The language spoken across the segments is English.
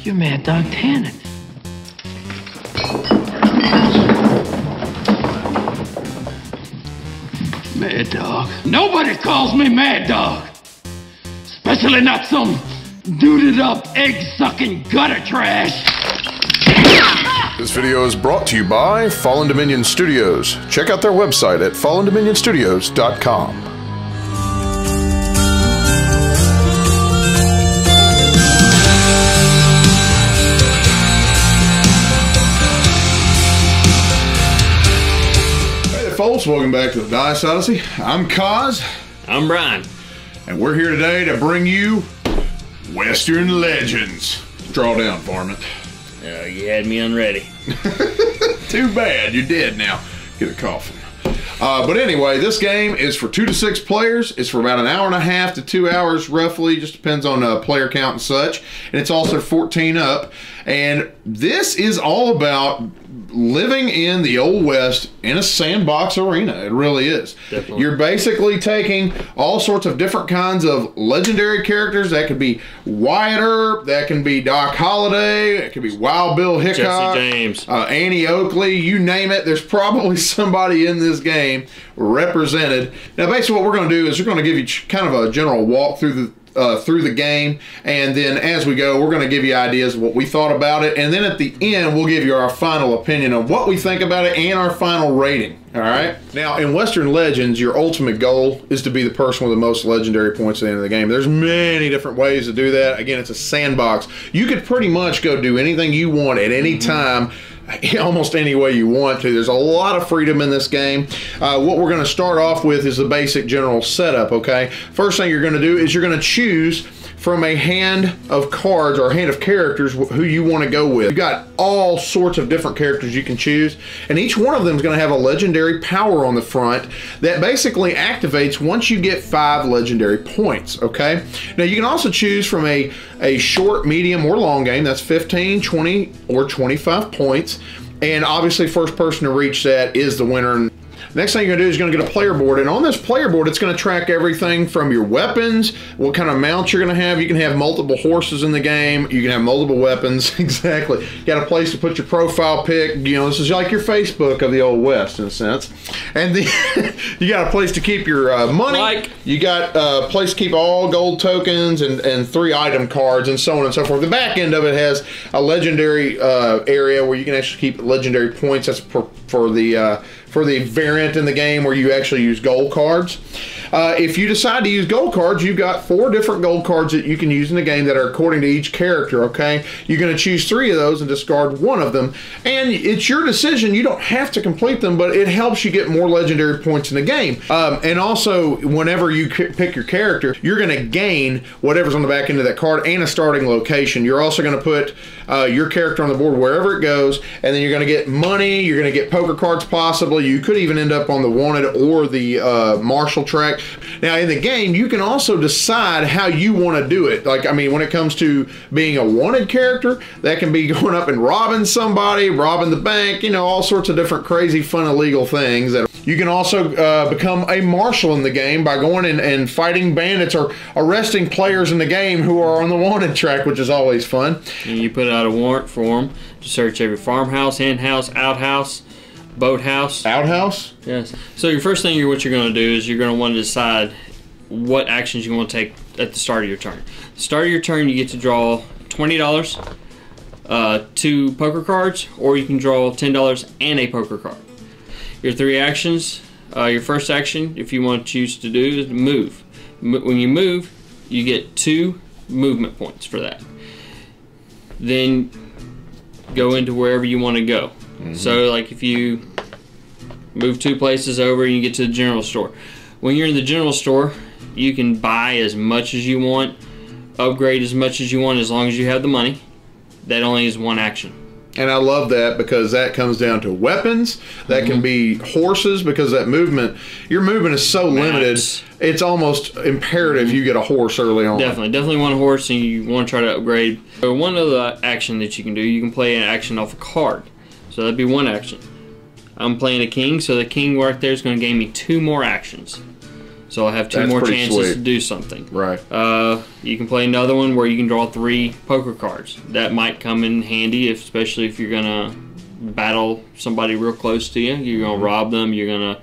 You're Mad Dog Tannen. Mad Dog? Nobody calls me Mad Dog. Especially not some duded up, egg-sucking gutter trash. This video is brought to you by Fallen Dominion Studios. Check out their website at fallendominionstudios.com. Hey there, folks. Welcome back to the Dice Odyssey. I'm Kas. I'm Bryan. And we're here today to bring you Western Legends. Draw down, varmint. You had me unready. Too bad, you're dead now. Get a coffin. But anyway, this game is for 2 to 6 players. It's for about an hour and a half to 2 hours, roughly. Just depends on player count and such. And it's also 14 up. And this is all about living in the Old West in a sandbox arena. It really is. Definitely. You're basically taking all sorts of different kinds of legendary characters. That could be Wyatt Earp, that can be Doc Holliday, it could be Wild Bill Hickok, Jesse James, Annie Oakley, you name it. There's probably somebody in this game represented. Now basically what we're going to do is we're going to give you kind of a general walk through the game, and then as we go we're going to give you ideas of what we thought about it, and then at the end we'll give you our final opinion of what we think about it and our final rating. All right. Now in Western Legends, your ultimate goal is to be the person with the most legendary points at the end of the game. There's many different ways to do that. Again, it's a sandbox. You could pretty much go do anything you want at any time, almost any way you want to. There's a lot of freedom in this game. What we're going to start off with is the basic general setup, okay? First thing you're going to do is you're going to choose from a hand of cards or a hand of characters who you want to go with. You've got all sorts of different characters you can choose, and each one of them is going to have a legendary power on the front that basically activates once you get 5 legendary points, okay? Now you can also choose from a short, medium, or long game. That's 15, 20, or 25 points, and obviously first person to reach that is the winner. Next thing you're gonna do is you're gonna get a player board, and on this player board it's gonna track everything from your weapons, what kind of mounts you're gonna have. You can have multiple horses in the game, you can have multiple weapons. Exactly. You got a place to put your profile pic. You know, this is like your Facebook of the Old West in a sense. And then you got a place to keep your money. You got a place to keep all gold tokens and 3 item cards and so on and so forth. The back end of it has a legendary area where you can actually keep legendary points. That's for the variant in the game where you actually use gold cards. If you decide to use gold cards, you've got 4 different gold cards that you can use in the game that are according to each character, okay? You're going to choose 3 of those and discard 1 of them. And it's your decision. You don't have to complete them, but it helps you get more legendary points in the game. And also, whenever you pick your character, you're going to gain whatever's on the back end of that card and a starting location. You're also going to put your character on the board wherever it goes, and then you're going to get money, you're going to get poker cards possibly. You could even end up on the wanted or the marshal track. Now in the game you can also decide how you want to do it. Like, I mean, when it comes to being a wanted character, that can be going up and robbing somebody, robbing the bank, you know, all sorts of different crazy fun illegal things. That you can also become a marshal in the game by going and fighting bandits or arresting players in the game who are on the wanted track, which is always fun. And you put out a warrant for them to search every farmhouse, hen house, outhouse, boathouse. Outhouse? Yes. So your first thing what you're going to do is you're going to want to decide what actions you want to take at the start of your turn. At the start of your turn, you get to draw $20, 2 poker cards, or you can draw $10 and a poker card. Your 3 actions, your first action, if you want to choose to do, is move. When you move, you get 2 movement points for that. Then go into wherever you want to go. So like if you move 2 places over and you get to the general store. When you're in the general store, you can buy as much as you want, upgrade as much as you want, as long as you have the money. That only is 1 action. And I love that because that comes down to weapons. That can be horses, because that movement, your movement is so limited. It's almost imperative you get a horse early on. Definitely want a horse, and you want to try to upgrade. So one other action that you can do, you can play an action off a card. So that'd be 1 action. I'm playing a king, so the king right there is going to gain me 2 more actions. So I have two more chances to do something. Right. You can play another one where you can draw 3 poker cards. That might come in handy, especially if you're gonna battle somebody real close to you. You're gonna rob them. You're gonna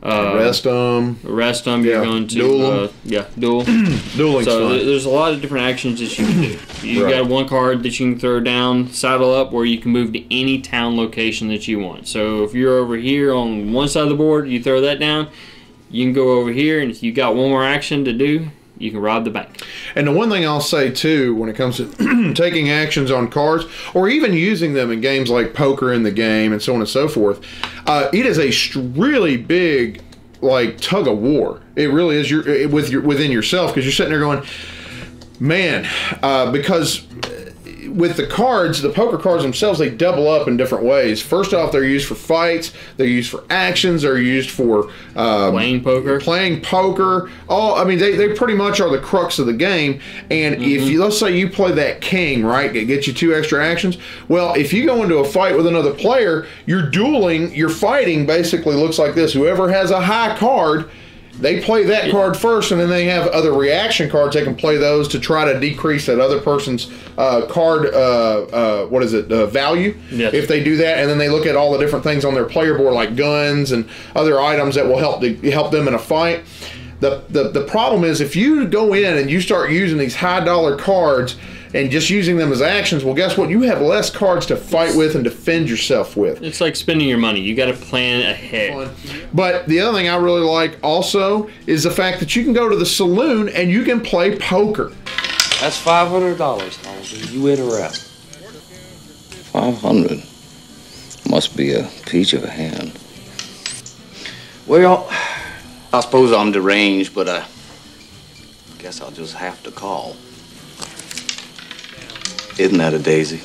arrest them. You're going to duel. Duel. Dueling. So there's a lot of different actions that you can do. You got one card that you can throw down, saddle up, where you can move to any town location that you want. So if you're over here on one side of the board, you throw that down. You can go over here, and if you got one more action to do, you can rob the bank. And the one thing I'll say too, when it comes to taking actions on cards, or even using them in games like poker in the game and so on and so forth, it is a really big like tug of war. It really is within yourself, because you're sitting there going, man, because with the cards, the poker cards themselves, they double up in different ways. First off, they're used for fights, they're used for actions, they're used for playing poker. I mean, they pretty much are the crux of the game. And if you, let's say you play that king, right, it gets you 2 extra actions. Well, if you go into a fight with another player, you're dueling, you're fighting basically looks like this. Whoever has a high card, they play that card first, and then they have other reaction cards. They can play those to try to decrease that other person's card, value, if they do that. And then they look at all the different things on their player board, like guns and other items that will help them in a fight. The problem is, if you go in and you start using these high dollar cards and just using them as actions, well, guess what? You have less cards to fight with and defend yourself with. It's like spending your money. You got to plan ahead. But the other thing I really like also is the fact that you can go to the saloon and you can play poker. That's $500, Halsey. You in or out? 500. Must be a peach of a hand. Well, I suppose I'm deranged, but I guess I'll just have to call. Isn't that a daisy?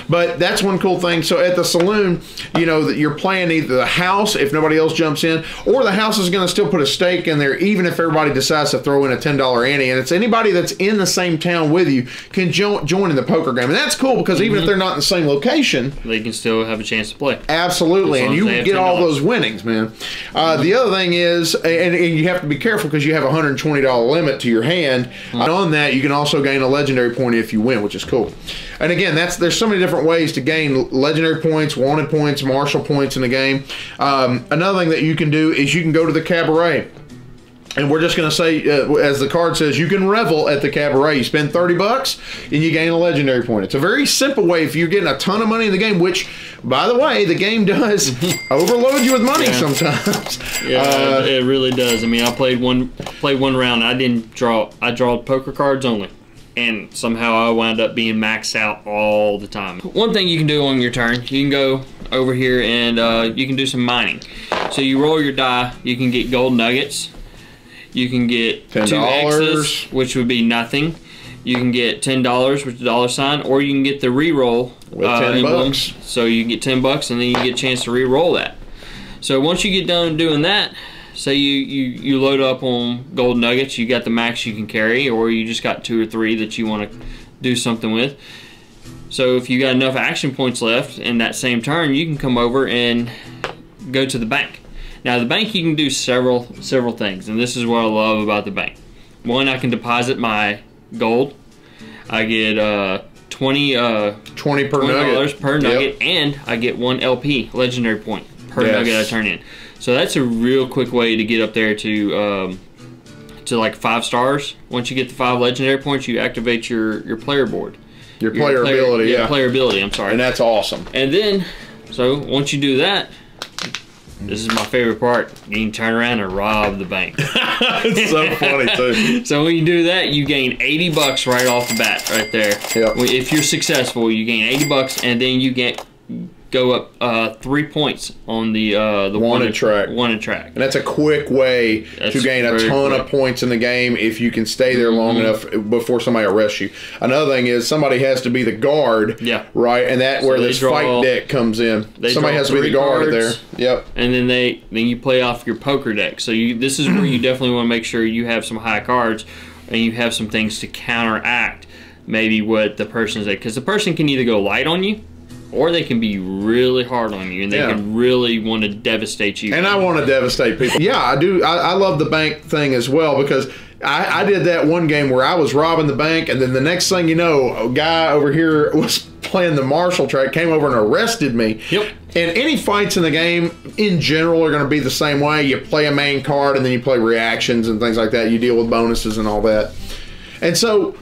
But that's one cool thing. So at the saloon, you know, that you're playing either the house, if nobody else jumps in, or the house is going to still put a stake in there, even if everybody decides to throw in a $10 ante. And it's anybody that's in the same town with you can join in the poker game. And that's cool, because even if they're not in the same location, they can still have a chance to play. Absolutely. And you get all those winnings, man. The other thing is, and you have to be careful, because you have a $120 limit to your hand. And on that, you can also gain a legendary point if you win, which is cool. And again, there's so many different ways to gain legendary points, wanted points, marshal points in the game. Another thing that you can do is you can go to the cabaret. And we're just going to say, as the card says, you can revel at the cabaret. You spend $30 and you gain a legendary point. It's a very simple way if you're getting a ton of money in the game, which, by the way, the game does overload you with money sometimes. Yeah, it really does. I mean, I played one round. I draw poker cards only. And somehow I wound up being maxed out all the time. One thing you can do on your turn, you can go over here and you can do some mining. So you roll your die, you can get gold nuggets. You can get $2 X's, which would be nothing. You can get $10 with the dollar sign, or you can get the re-roll with $10. So you can get $10 and then you get a chance to re-roll that. So once you get done doing that, say you load up on gold nuggets, you got the max you can carry, or you just got 2 or 3 that you want to do something with. So if you got enough action points left in that same turn, you can come over and go to the bank. Now the bank, you can do several things, and this is what I love about the bank. One, I can deposit my gold. I get $20 per nugget, and I get 1 LP legendary point per nugget I turn in. So that's a real quick way to get up there to like 5 stars. Once you get the 5 legendary points, you activate your player board. Your player ability, player ability, I'm sorry. And that's awesome. And then, so once you do that, this is my favorite part. You can turn around and rob the bank. It's so funny too. So when you do that, you gain $80 right off the bat, right there. Yep. If you're successful, you gain $80, and then you go up 3 points on the wanted track. And that's a quick way to gain a ton of points in the game if you can stay there long enough before somebody arrests you. Another thing is somebody has to be the guard, right? And that's where this fight deck comes in. Somebody has to be the guard there. Yep. And then you play off your poker deck. So this is where you definitely want to make sure you have some high cards and you have some things to counteract maybe what the person's at, because the person can either go light on you, or they can be really hard on you, and they can really want to devastate you. And I want to devastate people. Yeah, I do. I love the bank thing as well, because I did that one game where I was robbing the bank, and then the next thing you know, a guy over here was playing the marshal track, came over and arrested me. Yep. And any fights in the game, in general, are going to be the same way. You play a main card, and then you play reactions and things like that. You deal with bonuses and all that. And so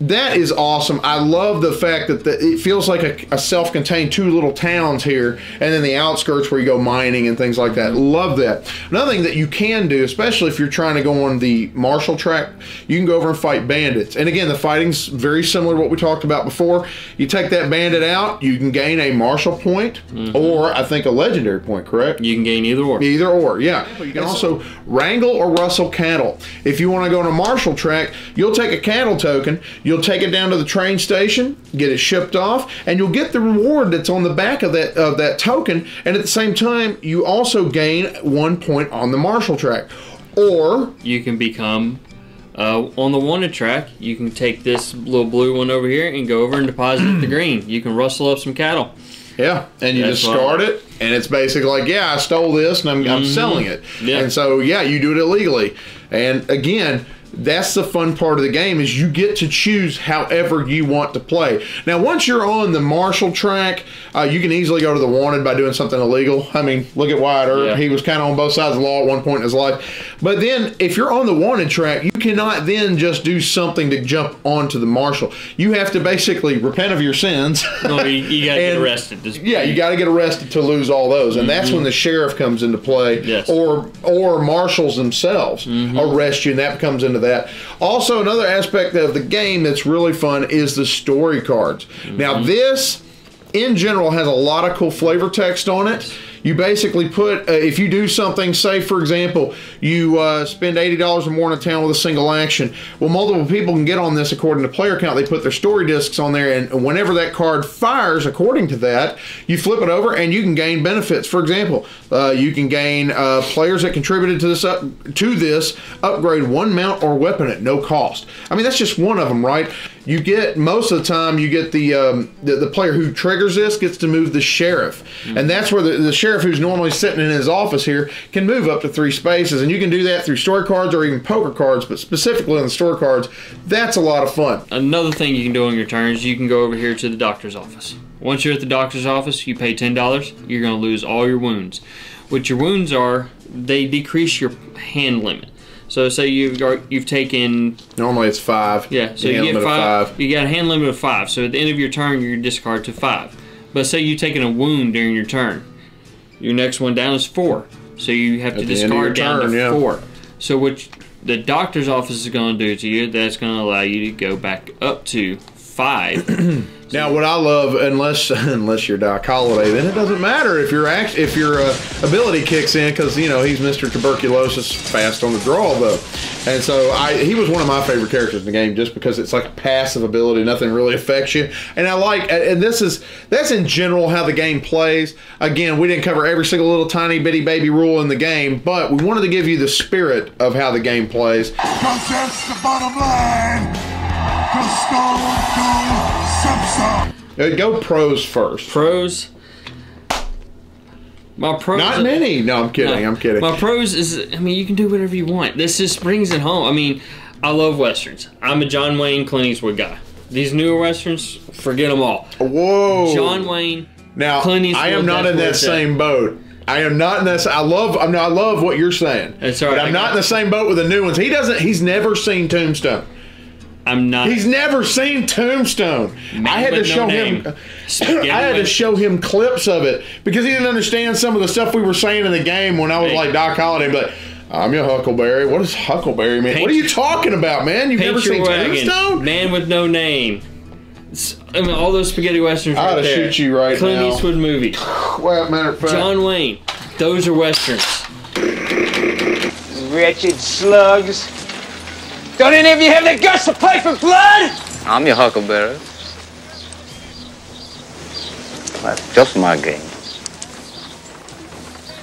that is awesome. I love the fact that it feels like a self-contained 2 little towns here, and then the outskirts where you go mining and things like that. Love that. Another thing that you can do, especially if you're trying to go on the martial track, you can go over and fight bandits. And again, the fighting's very similar to what we talked about before. You take that bandit out, you can gain a martial point, or I think a legendary point, correct? You can gain either or. Either or, yeah. You can also wrangle or rustle cattle. If you want to go on a martial track, you'll take a cattle token, you'll take it down to the train station, get it shipped off, and you'll get the reward that's on the back of that token, and at the same time, you also gain 1 point on the martial track. Or you can become on the wanted track, you can take this little blue one over here and go over and deposit the green. You can rustle up some cattle. Yeah, and you discard it, and it's basically like, yeah, I stole this, and I'm selling it. Yeah. And so, yeah, you do it illegally. And again, that's the fun part of the game, is you get to choose however you want to play. Now, once you're on the martial track, you can easily go to the wanted by doing something illegal. I mean, look at Wyatt Earp. Yeah. He was kind of on both sides of the law at one point in his life. But then, if you're on the wanted track, you cannot then just do something to jump onto the martial. You have to basically repent of your sins. No, you got to get arrested. Yeah, you got to get arrested to lose all those. And that's when the sheriff comes into play. Yes. Or marshals themselves arrest you, and that comes into that. Also, another aspect of the game that's really fun is the story cards. Now, this, in general, has a lot of cool flavor text on it. You basically put, if you do something, say, for example, you spend $80 or more in a town with a single action. Well, multiple people can get on this according to player count. They put their story discs on there, and whenever that card fires, according to that, you flip it over and you can gain benefits. For example, you can gain players that contributed to this upgrade 1 mount or weapon at no cost. I mean, that's just one of them, right? You get, most of the time, you get the player who triggers this gets to move the sheriff. And that's where the sheriff who's normally sitting in his office here can move up to 3 spaces. And you can do that through story cards or even poker cards, but specifically on the story cards, that's a lot of fun. Another thing you can do on your turns, you can go over here to the doctor's office. Once you're at the doctor's office, you pay $10, you're going to lose all your wounds. What your wounds are, they decrease your hand limit. So say you've taken... Normally it's 5. Yeah, so you get 5. You got a hand limit of 5. So at the end of your turn, you discard to 5. But say you've taken a wound during your turn. Your next one down is 4. So you have to discard down to 4. So what the doctor's office is going to do to you, that's going to allow you to go back up to 5. Now, what I love, unless you're Doc Holliday, then it doesn't matter if your ability kicks in, because you know he's Mr. Tuberculosis, fast on the draw though, and so he was one of my favorite characters in the game just because it's like a passive ability, nothing really affects you, and that's in general how the game plays. Again, we didn't cover every single little tiny bitty baby rule in the game, but we wanted to give you the spirit of how the game plays. Because that's the bottom line. Go pros first. Pros. My pros. Not many. No, I'm kidding. I'm kidding. My pros is, I mean, you can do whatever you want. This just brings it home. I mean, I love westerns. I'm a John Wayne, Clint Eastwood guy. These newer westerns, forget them all. Whoa. John Wayne. Now, Clint Eastwood, I am not in that same boat. I am not in this. I love what you're saying. That's all right. But I'm not in the same boat with the new ones. He's never seen Tombstone. I'm not. He's never seen Tombstone. I had to show him. I had to show him clips of it because he didn't understand some of the stuff we were saying in the game when I was like Doc Holliday. But I'm your Huckleberry. What does Huckleberry mean? What are you talking about, man? You've never seen Tombstone? Man with no name. I mean, all those spaghetti westerns. I ought to shoot you right Clint now. Clint Eastwood movie. Well, matter of fact. John Wayne. Those are westerns. Wretched slugs. Don't any of you have the guts to play for blood? I'm your Huckleberry. That's just my game.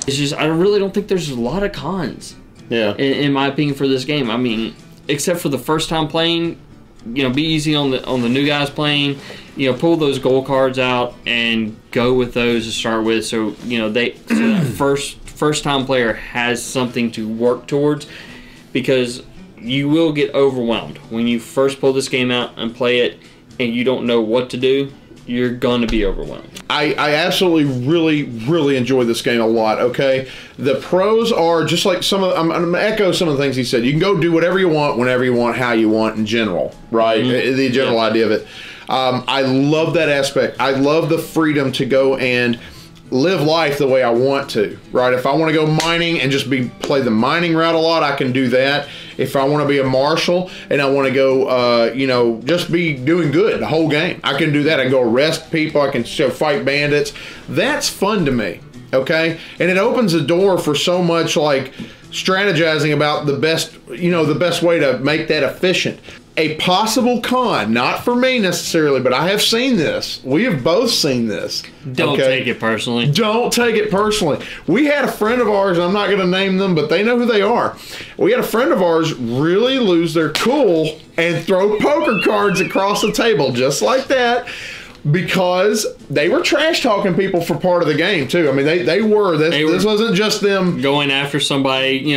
It's just, I really don't think there's a lot of cons. Yeah. In my opinion, for this game. I mean, except for the first time playing, be easy on the new guys playing. Pull those gold cards out and go with those to start with. So that first time player has something to work towards, because you will get overwhelmed when you first pull this game out and play it, and you don't know what to do. You're going to be overwhelmed. I absolutely really enjoy this game a lot. Okay, the pros are just like I'm going to echo some of the things he said. You can go do whatever you want, whenever you want, how you want in general, right? The general idea of it. I love that aspect. I love the freedom to go and live life the way I want to, right? If I want to go mining and just play the mining route a lot, I can do that. If I want to be a marshal and I want to go, just be doing good the whole game, I can do that. I can go arrest people. I can fight bandits. That's fun to me, okay? And it opens the door for so much like strategizing about the best way to make that efficient. A possible con, not for me necessarily, but I have seen this. We have both seen this. Don't take it personally. Don't take it personally. We had a friend of ours, I'm not going to name them, but they know who they are. We had a friend of ours really lose their cool and throw poker cards across the table just like that, because they were trash talking people for part of the game too. I mean, they were. This wasn't just them going after somebody,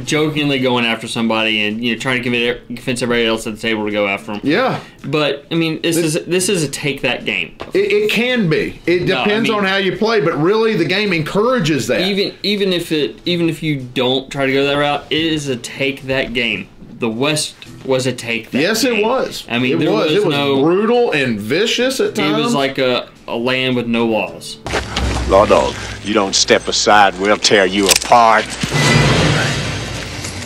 jokingly going after somebody, and trying to convince everybody else at the table to go after them. Yeah. But I mean, this is a take that game. It can be. It depends on how you play, but really the game encourages that. Even if you don't try to go that route, it is a take that game. The West was a take that Yes, game. it was. I mean, it was brutal and vicious at times. It was like a land with no walls. Law Dog, you don't step aside, we'll tear you apart.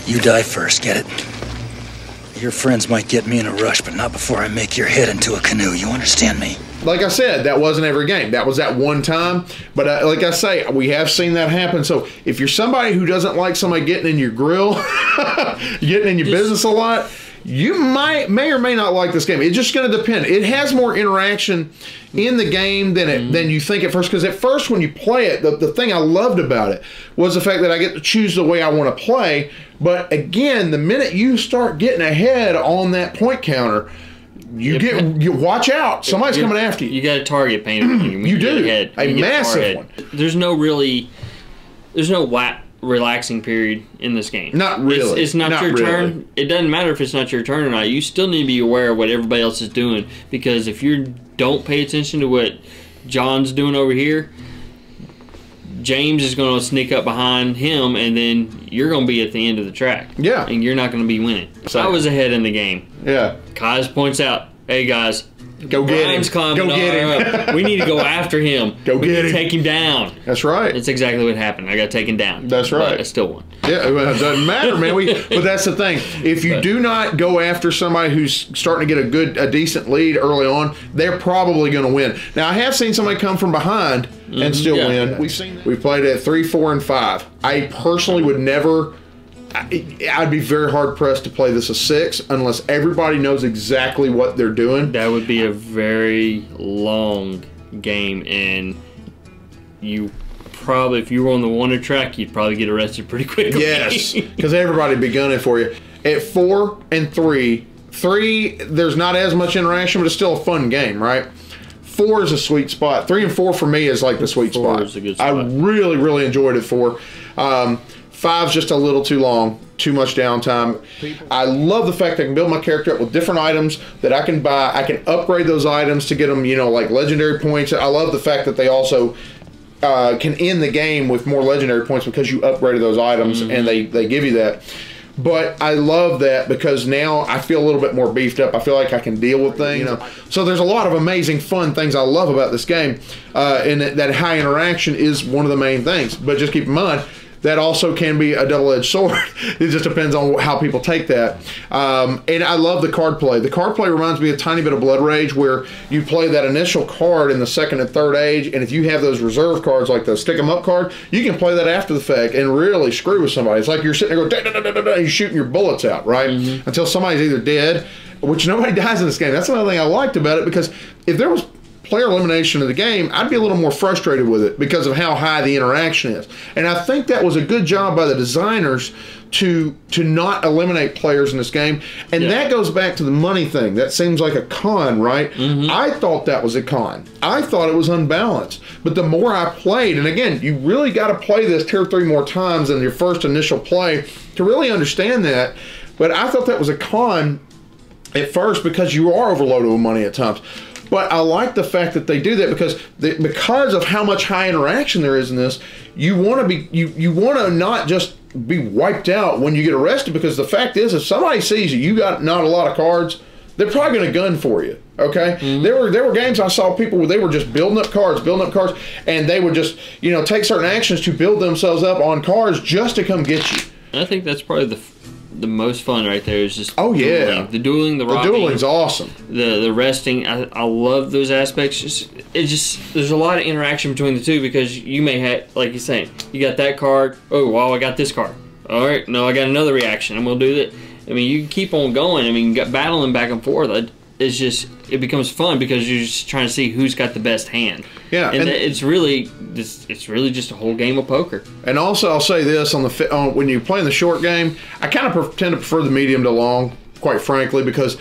You die first, get it? Your friends might get me in a rush, but not before I make your head into a canoe. You understand me? Like I said, that wasn't every game. That was that one time. But like I say, we have seen that happen. So if you're somebody who doesn't like somebody getting in your grill, getting in your business a lot, you may or may not like this game. It's just going to depend. It has more interaction in the game than you think at first. Because at first when you play it, the thing I loved about it was the fact that I get to choose the way I want to play. But again, the minute you start getting ahead on that point counter, you watch out. Somebody's coming after you. You got a target painted. You do. A massive one. There's no relaxing period in this game. Not really. It's not your turn. It doesn't matter if it's not your turn or not. You still need to be aware of what everybody else is doing, because if you don't pay attention to what John's doing over here, James is going to sneak up behind him, and then you're going to be at the end of the track. Yeah. And you're not going to be winning. So I was ahead in the game. Yeah. Kaz points out, hey guys, go get him. Go get him. We need to go after him. Go get him. Take him down. That's right. That's exactly what happened. I got taken down. That's right. But I still won. Yeah, well, it doesn't matter, man. But that's the thing. If you do not go after somebody who's starting to get a decent lead early on, they're probably going to win. Now, I have seen somebody come from behind and still win. We've played at 3, 4, and 5. I personally would never. I'd be very hard pressed to play this a 6 unless everybody knows exactly what they're doing. That would be a very long game, and you probably, if you were on the wanted track, you'd probably get arrested pretty quickly. Yes, because everybody'd be gunning for you. At 4 and 3, there's not as much interaction, but it's still a fun game, right? 4 is a sweet spot. 3 and 4 for me is like the sweet spot. 4 is a good spot. I really enjoyed it. 4. 5's just a little too long, too much downtime. I love the fact that I can build my character up with different items that I can buy. I can upgrade those items to get them, like legendary points. I love the fact that they also can end the game with more legendary points because you upgraded those items, and they give you that. But I love that because now I feel a little bit more beefed up. I feel like I can deal with things. So there's a lot of amazing, fun things I love about this game, and that high interaction is one of the main things. But just keep in mind, that also can be a double-edged sword. It just depends on how people take that. And I love the card play. The card play reminds me a tiny bit of Blood Rage, where you play that initial card in the 2nd and 3rd age, and if you have those reserve cards like the stick 'em up card, you can play that after the fact and really screw with somebody. It's like you're sitting there going, da, da, da, da, da, and you're shooting your bullets out, right? Until somebody's either dead, which nobody dies in this game. That's another thing I liked about it, because if there was player elimination of the game, I'd be a little more frustrated with it because of how high the interaction is. And I think that was a good job by the designers to not eliminate players in this game. And that goes back to the money thing. That seems like a con, right? I thought that was a con. I thought it was unbalanced. But the more I played, and again, you really got to play this 2 or 3 more times than your first initial play to really understand that. But I thought that was a con at first because you are overloaded with money at times. But I like the fact that they do that because of how much high interaction there is in this. You want to be you want to not just be wiped out when you get arrested, because the fact is, if somebody sees you got not a lot of cards, they're probably going to gun for you. Okay, there were games I saw people where they were just building up cards, and they would just take certain actions to build themselves up on cards just to come get you. I think that's probably the most fun right there is just dueling. The dueling, the robbing. The dueling's awesome. The resting, I love those aspects. There's a lot of interaction between the two, because you may have, like you're saying, you got that card. Oh, wow, I got this card. All right, no, I got another reaction. I'm gonna do that. I mean, you can keep on going. I mean, you got battling back and forth. It becomes fun because you're just trying to see who's got the best hand. Yeah, and it's really just a whole game of poker. And also, I'll say this when you're playing the short game, I kind of tend to prefer the medium to long, quite frankly, because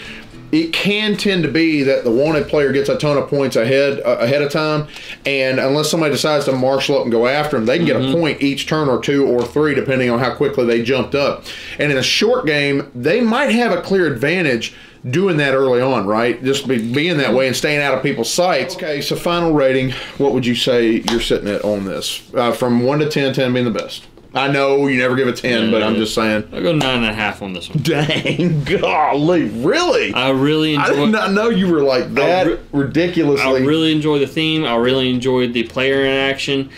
it can tend to be that the wanted player gets a ton of points ahead of time, and unless somebody decides to marshal up and go after them, they can get a point each turn, or 2 or 3, depending on how quickly they jumped up. And in a short game, they might have a clear advantage doing that early on, right? Just being that way and staying out of people's sights. Okay, so final rating, what would you say you're sitting at on this? From 1 to 10, 10 being the best. I know you never give a 10, but I'm just saying. I'll go 9.5 on this one. Dang, golly, really? I really enjoyed. I did not know you were like that ridiculously. I really enjoyed the theme. I really enjoyed the player interaction.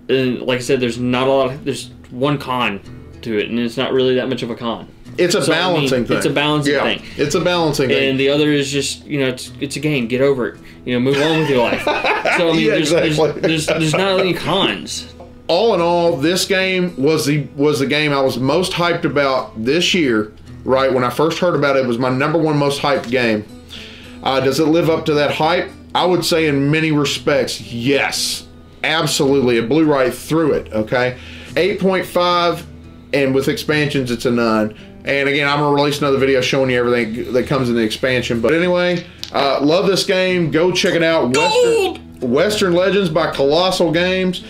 And like I said, there's one con to it, and it's not really that much of a con. It's a balancing thing. It's a balancing thing. It's a balancing thing. And the other is just, it's a game. Get over it. Move on with your life. So, I mean, there's not any cons. All in all, this game was the game I was most hyped about this year, right? When I first heard about it, it was my #1 most hyped game. Does it live up to that hype? I would say in many respects, yes. Absolutely. It blew right through it, okay? 8.5, and with expansions, it's a 9. And again, I'm going to release another video showing you everything that comes in the expansion. But anyway, love this game. Go check it out. Western Legends by Colossal Games.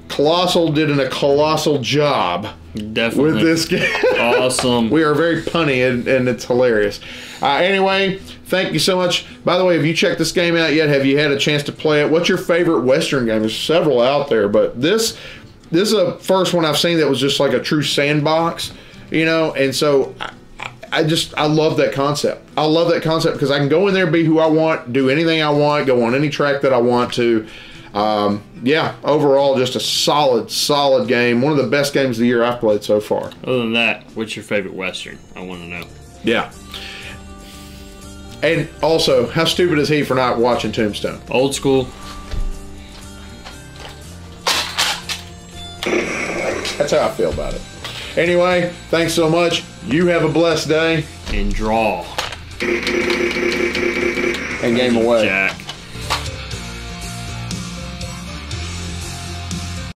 Colossal did a colossal job. Definitely. With this game. Awesome. We are very punny, and it's hilarious. Anyway, thank you so much. By the way, have you checked this game out yet? Have you had a chance to play it? What's your favorite Western game? There's several out there, but this is a first one I've seen that was just like a true sandbox, and so I love that concept. I love that concept because I can go in there, be who I want, do anything I want, go on any track that I want to. Yeah, overall, just a solid game. One of the best games of the year I've played so far. Other than that, what's your favorite Western? I want to know. Yeah. And also, how stupid is he for not watching Tombstone? Old school. That's how I feel about it. Anyway, thanks so much. You have a blessed day. And draw. And game away. Jack.